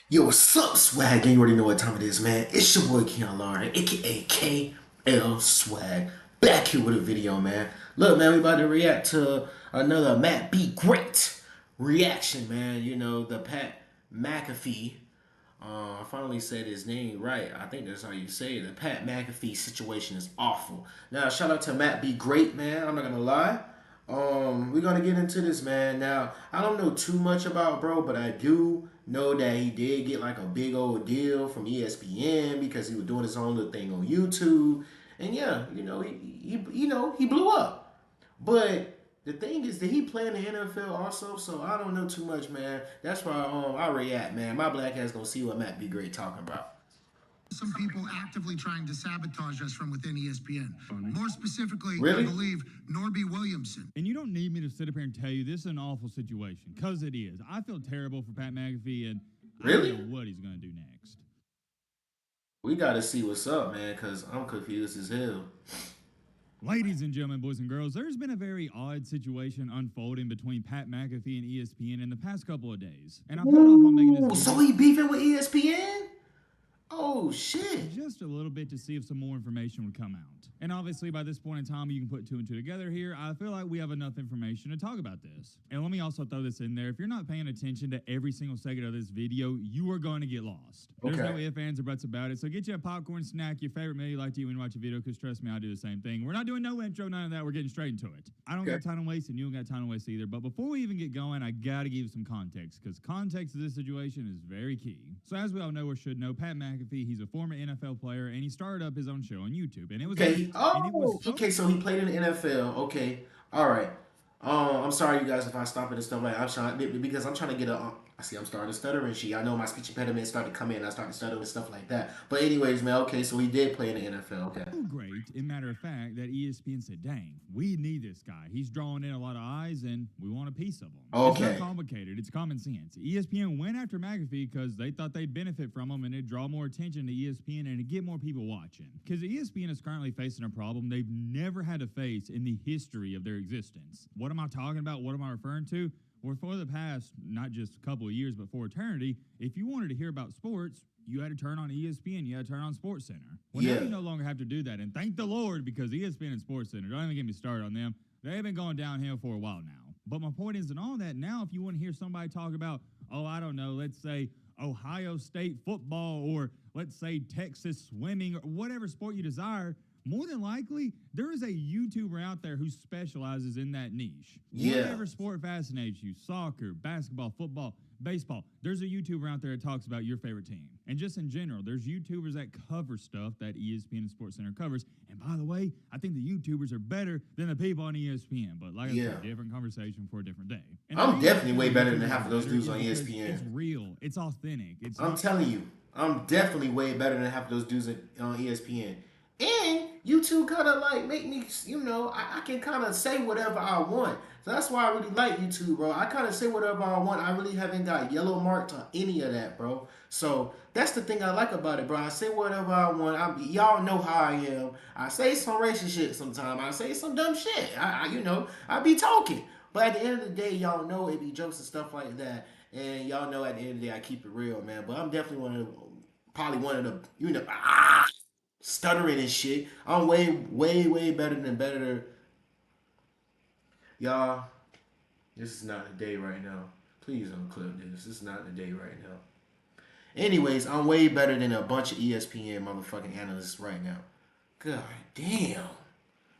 Yo, what's up, Swag? You already know what time it is, man. It's your boy Keon Lauren, aka KL Swag, back here with a video, man. Look, man, we about to react to another Matt Be Great reaction, man. You know, the Pat McAfee. I finally said his name right. I think that's how you say it. The Pat McAfee situation is awful. Now, shout out to Matt Be Great, man. I'm not gonna lie. We're gonna get into this, man. Now, I don't know too much about bro, but I do know that he did get like a big old deal from ESPN because he was doing his own little thing on YouTube. And yeah, he blew up. But the thing is that he play in the NFL also, so I don't know too much, man. That's why I react, man. My black ass gonna see what Matt Be Great talking about. Some people actively trying to sabotage us from within ESPN. More specifically, Really? I believe Norby Williamson. And you don't need me to sit up here and tell you this is an awful situation, because it is. I feel terrible for Pat McAfee, and Really? I don't know what he's going to do next. We gotta see what's up, man, because I'm confused as hell. Ladies and gentlemen, boys and girls, there's been a very odd situation unfolding between Pat McAfee and ESPN in the past couple of days. And I felt off on making this Ooh, video so he beefing with ESPN? Oh shit. just a little bit to see if some more information would come out. And obviously, by this point in time, you can put two and two together here. I feel like we have enough information to talk about this. And let me also throw this in there. If you're not paying attention to every single second of this video, you are going to get lost. There's no ifs, ands, or buts about it. So get you a popcorn snack, your favorite meal you like to eat when you watch a video, because trust me, I do the same thing. We're not doing no intro, none of that. We're getting straight into it. I don't got time to waste, and you don't got time to waste either. But before we even get going, I got to give you some context, because context of this situation is very key. So as we all know or should know, Pat McAfee, he's a former NFL player, and he started up his own show on YouTube. And it was Okay, so he played in the NFL. Okay, all right. I'm sorry, you guys, if I stop it and stuff like that. I'm trying because I'm trying to get a. I see, I'm starting to stutter and shit. I know my speech impediment started to come in. I started to stutter and stuff like that. But anyways, man. Okay, so he did play in the NFL. Okay. so great, in matter of fact, that ESPN said, "Dang, we need this guy. He's drawing in a lot of eyes, and we want a piece of him." It's Okay. not complicated. It's common sense. ESPN went after McAfee because they thought they'd benefit from him and it'd draw more attention to ESPN and it'd get more people watching. Because ESPN is currently facing a problem they've never had to face in the history of their existence. What am I talking about? What am I referring to? Well, for the past, not just a couple of years, but for eternity, if you wanted to hear about sports, you had to turn on ESPN. You had to turn on Sports Center. Well, now you no longer have to do that. And thank the Lord, because ESPN and Sports Center, don't even get me started on them. They've been going downhill for a while now. But my point is, in all that, now if you want to hear somebody talk about, oh, I don't know, let's say Ohio State football, or let's say Texas swimming, or whatever sport you desire, more than likely, there is a YouTuber out there who specializes in that niche. Yeah. Whatever sport fascinates you, soccer, basketball, football, baseball, there's a YouTuber out there that talks about your favorite team. And just in general, there's YouTubers that cover stuff that ESPN and SportsCenter covers. And by the way, I think the YouTubers are better than the people on ESPN. But like I said, different conversation for a different day. And I'm definitely way better than half of those dudes on ESPN. It's real. It's authentic. I'm telling you, I'm definitely way better than half of those dudes on ESPN. And YouTube kind of like make me, I can kind of say whatever I want. So that's why I really like YouTube, bro. I kind of say whatever I want. I really haven't got yellow marked or any of that, bro. So that's the thing I like about it, bro. I say whatever I want. Y'all know how I am. I say some racist shit sometimes. I say some dumb shit. I be talking. But at the end of the day, y'all know it be jokes and stuff like that. And y'all know at the end of the day, I keep it real, man. But I'm definitely probably one of the, stuttering and shit. I'm way better than better. Y'all, this is not the day right now. Please don't clip this. This is not the day right now. Anyways, I'm way better than a bunch of ESPN motherfucking analysts right now. God damn.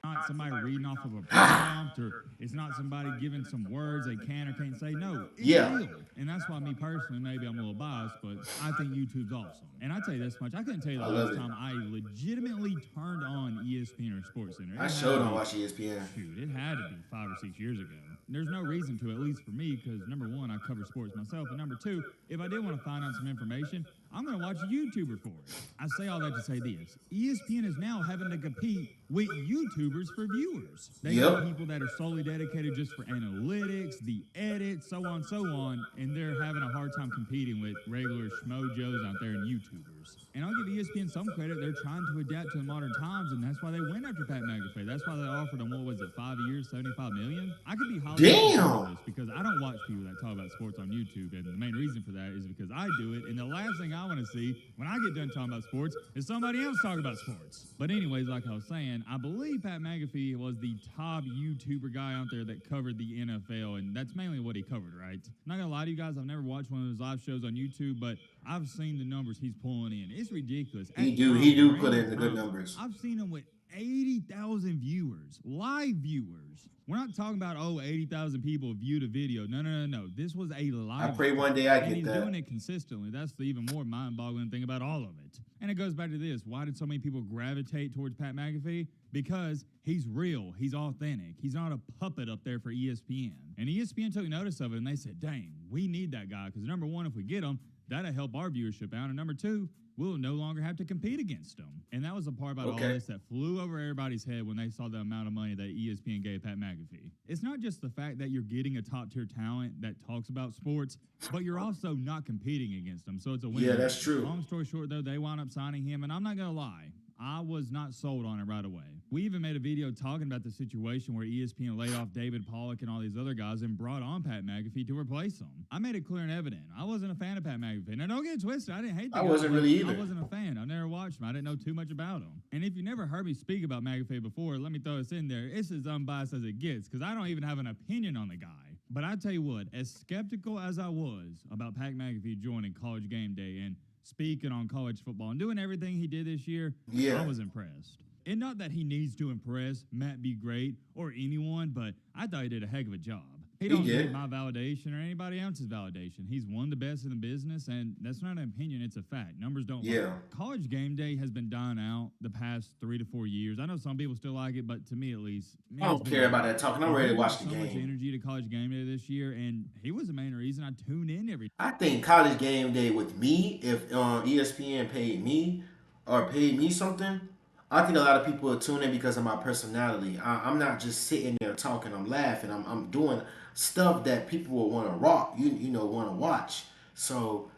Not somebody reading off of a prompt, or it's not somebody giving some words they can or can't say. No, it's real. And that's why me personally, maybe I'm a little biased, but I think YouTube's awesome. And I tell you this much, I couldn't tell you the last time I legitimately turned on ESPN or SportsCenter. I sure don't watch ESPN. Shoot, it had to be 5 or 6 years ago. There's no reason to, at least for me, because number one, I cover sports myself, and number two, if I did want to find out some information, I'm going to watch a YouTuber for it. I say all that to say this. ESPN is now having to compete with YouTubers for viewers. They got Yep. people that are solely dedicated just for analytics, the edits, so on, and they're having a hard time competing with regular schmojos out there and YouTubers. And I'll give ESPN some credit. They're trying to adapt to the modern times, and that's why they went after Pat McAfee. That's why they offered him, what was it, 5 years, $75 million? I could be highly Damn. this because I don't watch people that talk about sports on YouTube, and the main reason for that is because I do it, and the last thing I want to see when I get done talking about sports is somebody else talking about sports. But anyways, like I was saying, I believe Pat McAfee was the top YouTuber guy out there that covered the NFL, and that's mainly what he covered, right? I'm not gonna lie to you guys, I've never watched one of his live shows on YouTube, but I've seen the numbers he's pulling in. It's ridiculous. He do put in the good numbers. I've seen him with 80,000 viewers, live viewers. We're not talking about, 80,000 people viewed a video. No. This was a live. I pray one day I and get he's that. doing it consistently. That's the even more mind-boggling thing about all of it. And it goes back to this. Why did so many people gravitate towards Pat McAfee? Because he's real. He's authentic. He's not a puppet up there for ESPN. And ESPN took notice of it, and they said, dang, we need that guy. Because number one, if we get him, that'll help our viewership out. And number two, we'll no longer have to compete against them. And that was the part about all this that flew over everybody's head when they saw the amount of money that ESPN gave Pat McAfee. It's not just the fact that you're getting a top-tier talent that talks about sports, but you're also not competing against them. So it's a win. Yeah, that's true. Long story short, though, they wound up signing him, and I'm not going to lie. I was not sold on it right away. We even made a video talking about the situation where ESPN laid off David Pollock and all these other guys and brought on Pat McAfee to replace him. I made it clear and evident. I wasn't a fan of Pat McAfee. Now, don't get it twisted. I didn't hate the guy. I wasn't really either. I wasn't a fan. I never watched him. I didn't know too much about him. And if you never heard me speak about McAfee before, let me throw this in there. It's as unbiased as it gets because I don't even have an opinion on the guy. But I tell you what, as skeptical as I was about Pat McAfee joining College Game Day and speaking on college football and doing everything he did this year, I was impressed. And not that he needs to impress Matt Be Great or anyone, but I thought he did a heck of a job. He don't need my validation or anybody else's validation. He's one of the best in the business, and that's not an opinion, it's a fact. Numbers don't lie. College Game Day has been dying out the past 3 to 4 years. I know some people still like it, but to me at least, I don't care about that talking. I'm ready to watch the game. So much game. energy to College Game Day this year, and he was the main reason I tuned in every. I think College Game Day with me, if ESPN paid me or paid me something, I think a lot of people will tune in because of my personality. I'm not just sitting there talking. I'm laughing. I'm doing stuff that people will want to rock. You know, want to watch. So,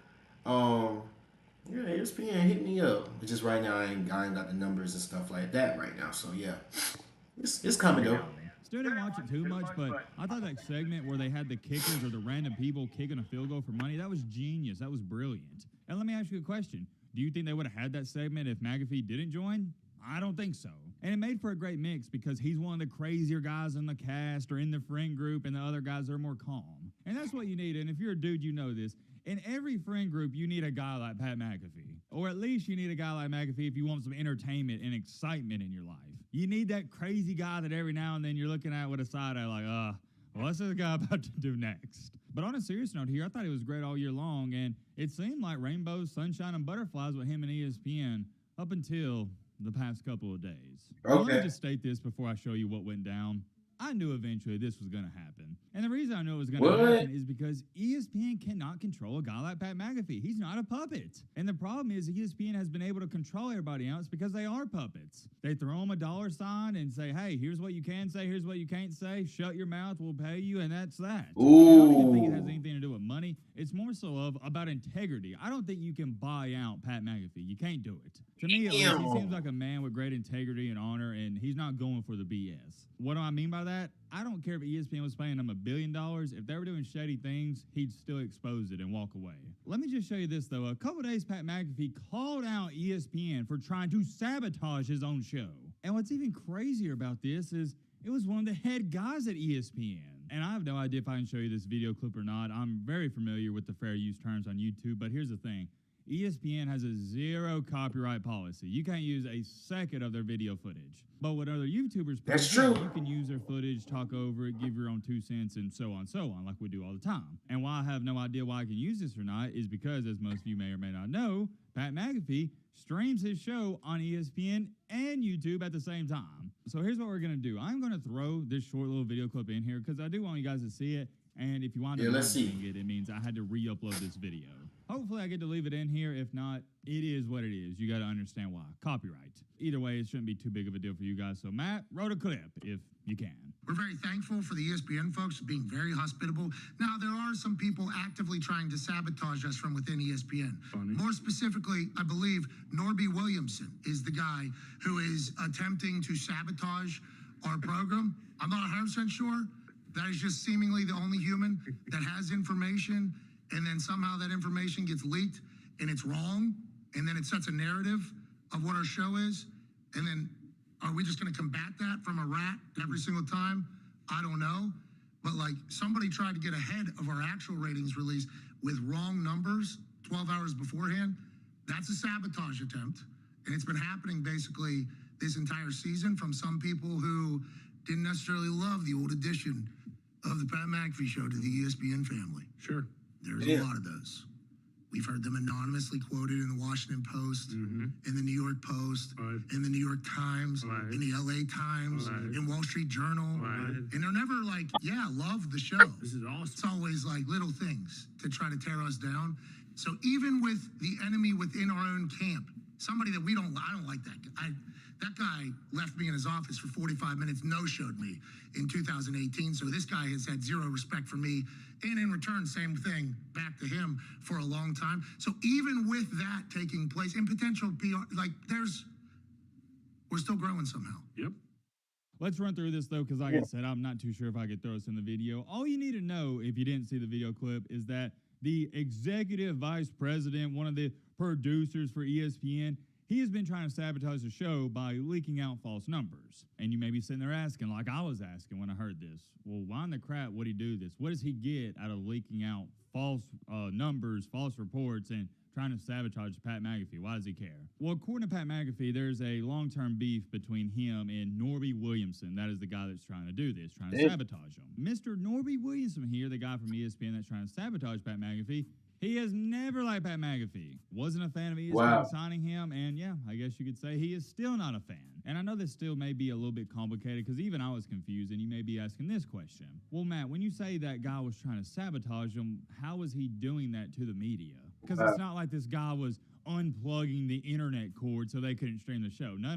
yeah, ESPN hit me up. But just right now, I ain't got the numbers and stuff like that right now. So yeah, it's coming though. Still didn't watch it too much, but I thought that segment where they had the kickers or the random people kicking a field goal for money, that was genius. That was brilliant. And let me ask you a question. Do you think they would have had that segment if McAfee didn't join? I don't think so. And it made for a great mix because he's one of the crazier guys in the cast or in the friend group, and the other guys are more calm. And that's what you need. And if you're a dude, you know this. In every friend group, you need a guy like Pat McAfee. Or at least you need a guy like McAfee if you want some entertainment and excitement in your life. You need that crazy guy that every now and then you're looking at with a side eye like, what's this guy about to do next? But on a serious note here, I thought he was great all year long, and it seemed like rainbows, sunshine, and butterflies with him and ESPN up until the past couple of days. Let me just state this before I show you what went down. I knew eventually this was going to happen. And the reason I knew it was going to happen is because ESPN cannot control a guy like Pat McAfee. He's not a puppet. And the problem is ESPN has been able to control everybody else because they are puppets. They throw them a dollar sign and say, hey, here's what you can say, here's what you can't say, shut your mouth, we'll pay you, and that's that. I don't even think it has anything to do with money. It's more so about integrity. I don't think you can buy out Pat McAfee. You can't do it. To me, at least, he seems like a man with great integrity and honor, and he's not going for the BS. What do I mean by that? I don't care if ESPN was paying him $1 billion. If they were doing shady things, he'd still expose it and walk away. Let me just show you this, though. A couple days, Pat McAfee called out ESPN for trying to sabotage his own show. And what's even crazier about this is it was one of the head guys at ESPN. And I have no idea if I can show you this video clip or not. I'm very familiar with the fair use terms on YouTube, but here's the thing. ESPN has a zero copyright policy. You can't use a second of their video footage. But what other YouTubers post, you can use their footage, talk over it, give your own 2 cents, and so on, like we do all the time. And why I have no idea why I can use this or not is because, as most of you may or may not know, Pat McAfee streams his show on ESPN and YouTube at the same time. So here's what we're going to do. I'm going to throw this short little video clip in here because I do want you guys to see it. And if you want to see it, it means I had to re-upload this video. Hopefully I get to leave it in here. If not, it is what it is. You got to understand why. Copyright. Either way, it shouldn't be too big of a deal for you guys. So Matt, roll a clip if you can. We're very thankful for the ESPN folks being very hospitable. Now, there are some people actively trying to sabotage us from within ESPN. Funny. More specifically, I believe Norby Williamson is the guy who is attempting to sabotage our program. I'm not 100% sure. That is just seemingly the only human that has information, and then somehow that information gets leaked and it's wrong, and then it sets a narrative of what our show is, and then are we just going to combat that from a rat every single time? I don't know. But like somebody tried to get ahead of our actual ratings release with wrong numbers 12 hours beforehand. That's a sabotage attempt. And it's been happening basically this entire season from some people who didn't necessarily love the old edition of the Pat McAfee show to the ESPN family. Sure. There's a lot of those. We've heard them anonymously quoted in the Washington Post, in the New York Post, in the New York Times, in the LA Times, in Wall Street Journal. And they're never like, yeah, love the show. This is awesome. It's always like little things to try to tear us down. So even with the enemy within our own camp, somebody that I don't like that guy. That guy left me in his office for 45 minutes, no-showed me in 2018. So this guy has had zero respect for me. And in return, same thing back to him for a long time. So even with that taking place and potential PR, like we're still growing somehow. Yep. Let's run through this, though, because like I said, I'm not too sure if I could throw us in the video. All you need to know, if you didn't see the video clip, is that the executive vice president, one of the producers for ESPN, he has been trying to sabotage the show by leaking out false numbers. And you may be sitting there asking, like I was asking when I heard this, well, why in the crap would he do this? What does he get out of leaking out false numbers, false reports, and trying to sabotage Pat McAfee? Why does he care? Well, according to Pat McAfee, there's a long-term beef between him and Norby Williamson. That is the guy that's trying to do this, trying to sabotage him. Mr. Norby Williamson here, the guy from ESPN that's trying to sabotage Pat McAfee, he has never liked Pat McAfee. Wasn't a fan of ESPN signing him, and yeah, I guess you could say he is still not a fan. And I know this still may be a little bit complicated because even I was confused, and you may be asking this question. Well, Matt, when you say that guy was trying to sabotage him, how was he doing that to the media? Because it's not like this guy was unplugging the internet cord so they couldn't stream the show. No,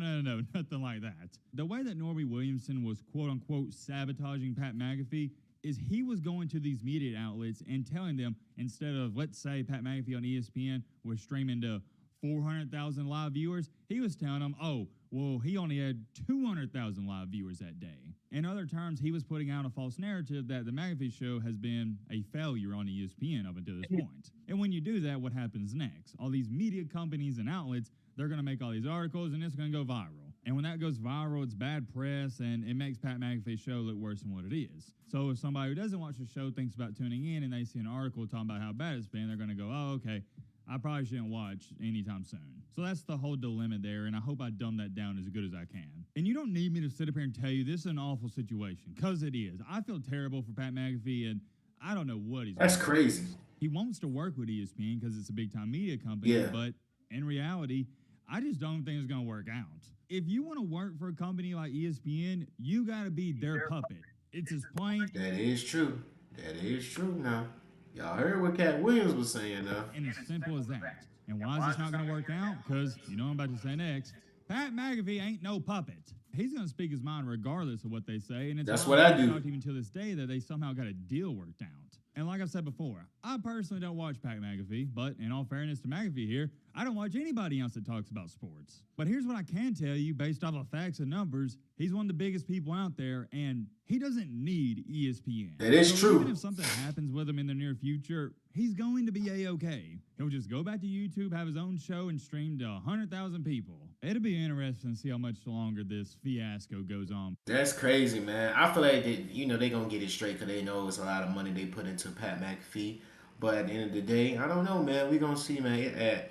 nothing like that. The way that Norby Williamson was quote-unquote sabotaging Pat McAfee is he was going to these media outlets and telling them, instead of, let's say, Pat McAfee on ESPN was streaming to 400,000 live viewers, he was telling them, oh, well, he only had 200,000 live viewers that day. In other terms, he was putting out a false narrative that the McAfee show has been a failure on ESPN up until this point. And when you do that, what happens next? All these media companies and outlets, they're going to make all these articles, and it's going to go viral. And when that goes viral, it's bad press, and it makes Pat McAfee's show look worse than what it is. So if somebody who doesn't watch the show thinks about tuning in and they see an article talking about how bad it's been, they're going to go, oh, okay, I probably shouldn't watch anytime soon. So that's the whole dilemma there, and I hope I dumb that down as good as I can. And you don't need me to sit up here and tell you this is an awful situation, because it is. I feel terrible for Pat McAfee, and I don't know what he's doing. That's crazy. He wants to work with ESPN because it's a big-time media company, but in reality, I just don't think it's going to work out. If you want to work for a company like ESPN, you got to be their puppet. It's as plain. That is true. That is true now. Y'all heard what Cat Williams was saying now. And as simple as that. And why is this not going to work out? Because, you know what I'm about to say next, Pat McAfee ain't no puppet. He's going to speak his mind regardless of what they say. And it's that's what I do. Even to this day that they somehow got a deal worked out. And like I've said before, I personally don't watch Pat McAfee, but in all fairness to McAfee here, I don't watch anybody else that talks about sports. But here's what I can tell you based off of facts and numbers. He's one of the biggest people out there, and he doesn't need ESPN. That is true. Even if something happens with him in the near future, he's going to be A-okay. He'll just go back to YouTube, have his own show, and stream to 100,000 people. It'll be interesting to see how much longer this fiasco goes on. That's crazy, man. I feel like they're going to get it straight because they know it's a lot of money they put into Pat McAfee. But at the end of the day, I don't know, man. We're going to see, man. At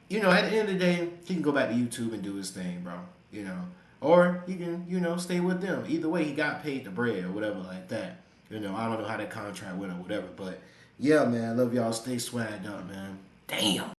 the end of the day, he can go back to YouTube and do his thing, bro. Or he can, stay with them. Either way, he got paid the bread or whatever like that. I don't know how that contract went or whatever. But, yeah, man, love y'all. Stay swagged up, man. Damn.